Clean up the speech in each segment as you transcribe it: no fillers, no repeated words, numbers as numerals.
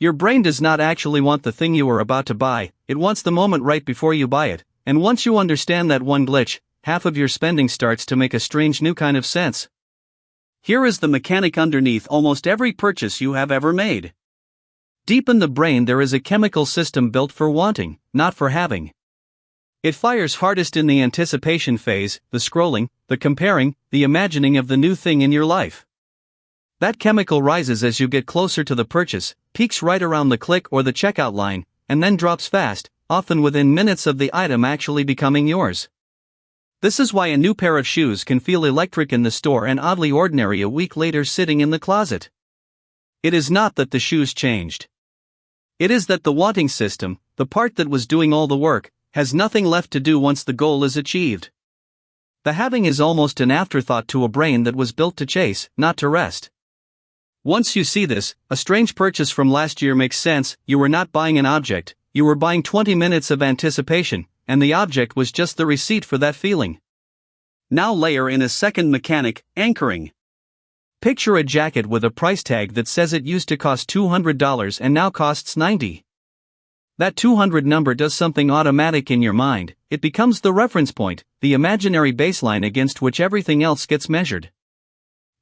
Your brain does not actually want the thing you are about to buy, it wants the moment right before you buy it, and once you understand that one glitch, half of your spending starts to make a strange new kind of sense. Here is the mechanic underneath almost every purchase you have ever made. Deep in the brain there is a chemical system built for wanting, not for having. It fires hardest in the anticipation phase, the scrolling, the comparing, the imagining of the new thing in your life. That chemical rises as you get closer to the purchase, peaks right around the click or the checkout line, and then drops fast, often within minutes of the item actually becoming yours. This is why a new pair of shoes can feel electric in the store and oddly ordinary a week later sitting in the closet. It is not that the shoes changed. It is that the wanting system, the part that was doing all the work, has nothing left to do once the goal is achieved. The having is almost an afterthought to a brain that was built to chase, not to rest. Once you see this, a strange purchase from last year makes sense. You were not buying an object, you were buying 20 minutes of anticipation, and the object was just the receipt for that feeling. Now layer in a second mechanic, anchoring. Picture a jacket with a price tag that says it used to cost $200 and now costs $90. That 200 number does something automatic in your mind. It becomes the reference point, the imaginary baseline against which everything else gets measured.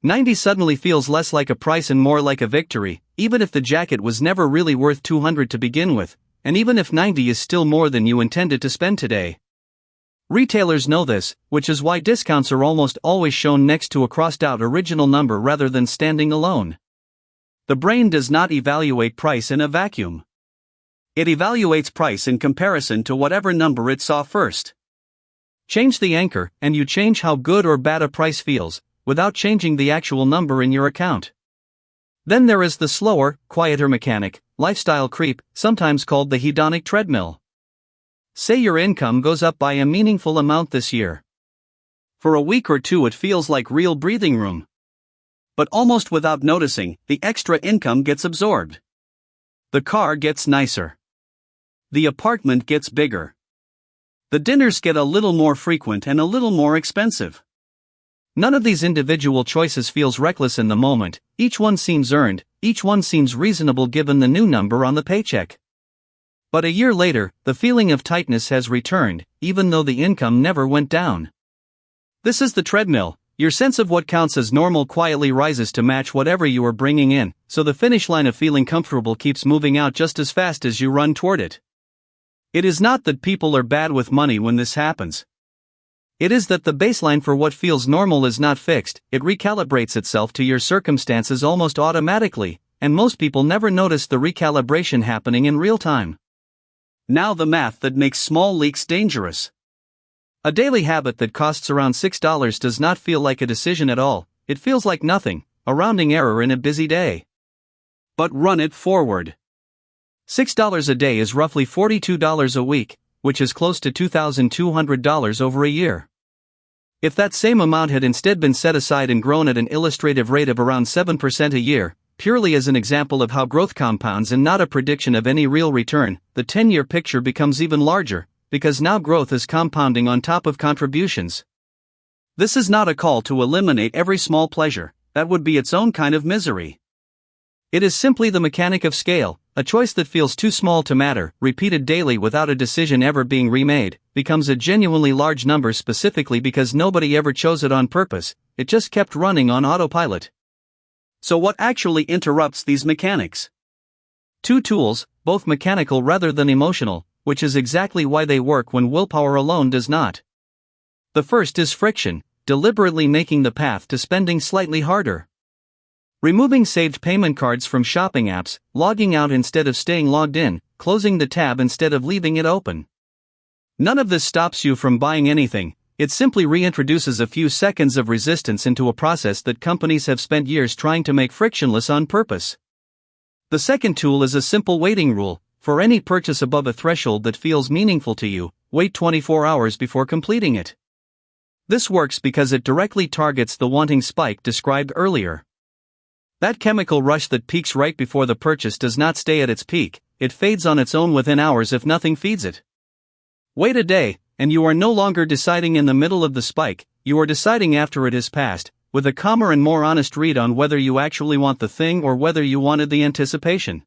90 suddenly feels less like a price and more like a victory, even if the jacket was never really worth 200 to begin with, and even if 90 is still more than you intended to spend today. Retailers know this, which is why discounts are almost always shown next to a crossed-out original number rather than standing alone. The brain does not evaluate price in a vacuum. It evaluates price in comparison to whatever number it saw first. Change the anchor, and you change how good or bad a price feels, without changing the actual number in your account. Then there is the slower, quieter mechanic, lifestyle creep, sometimes called the hedonic treadmill. Say your income goes up by a meaningful amount this year. For a week or two it feels like real breathing room. But almost without noticing, the extra income gets absorbed. The car gets nicer. The apartment gets bigger. The dinners get a little more frequent and a little more expensive. None of these individual choices feels reckless in the moment, each one seems earned, each one seems reasonable given the new number on the paycheck. But a year later, the feeling of tightness has returned, even though the income never went down. This is the treadmill. Your sense of what counts as normal quietly rises to match whatever you are bringing in, so the finish line of feeling comfortable keeps moving out just as fast as you run toward it. It is not that people are bad with money when this happens. It is that the baseline for what feels normal is not fixed, it recalibrates itself to your circumstances almost automatically, and most people never notice the recalibration happening in real time. Now the math that makes small leaks dangerous. A daily habit that costs around $6 does not feel like a decision at all, it feels like nothing, a rounding error in a busy day. But run it forward. $6 a day is roughly $42 a week, which is close to $2,200 over a year. If that same amount had instead been set aside and grown at an illustrative rate of around 7% a year, purely as an example of how growth compounds and not a prediction of any real return, the 10-year picture becomes even larger, because now growth is compounding on top of contributions. This is not a call to eliminate every small pleasure, that would be its own kind of misery. It is simply the mechanic of scale, a choice that feels too small to matter, repeated daily without a decision ever being remade, becomes a genuinely large number specifically because nobody ever chose it on purpose, it just kept running on autopilot. So what actually interrupts these mechanics? Two tools, both mechanical rather than emotional, which is exactly why they work when willpower alone does not. The first is friction, deliberately making the path to spending slightly harder. Removing saved payment cards from shopping apps, logging out instead of staying logged in, closing the tab instead of leaving it open. None of this stops you from buying anything, it simply reintroduces a few seconds of resistance into a process that companies have spent years trying to make frictionless on purpose. The second tool is a simple waiting rule. For any purchase above a threshold that feels meaningful to you, wait 24 hours before completing it. This works because it directly targets the wanting spike described earlier. That chemical rush that peaks right before the purchase does not stay at its peak, it fades on its own within hours if nothing feeds it. Wait a day, and you are no longer deciding in the middle of the spike, you are deciding after it has passed, with a calmer and more honest read on whether you actually want the thing or whether you wanted the anticipation.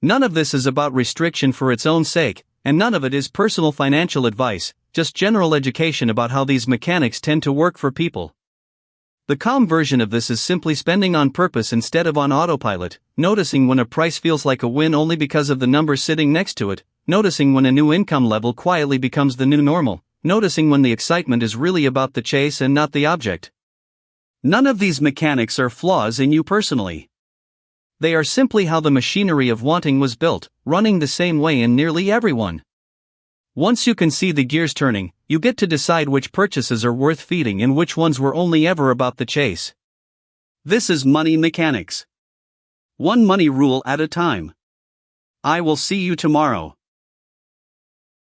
None of this is about restriction for its own sake, and none of it is personal financial advice, just general education about how these mechanics tend to work for people. The calm version of this is simply spending on purpose instead of on autopilot, noticing when a price feels like a win only because of the number sitting next to it, noticing when a new income level quietly becomes the new normal, noticing when the excitement is really about the chase and not the object. None of these mechanics are flaws in you personally. They are simply how the machinery of wanting was built, running the same way in nearly everyone. Once you can see the gears turning, you get to decide which purchases are worth feeding and which ones were only ever about the chase. This is Money Mechanics. One money rule at a time. I will see you tomorrow.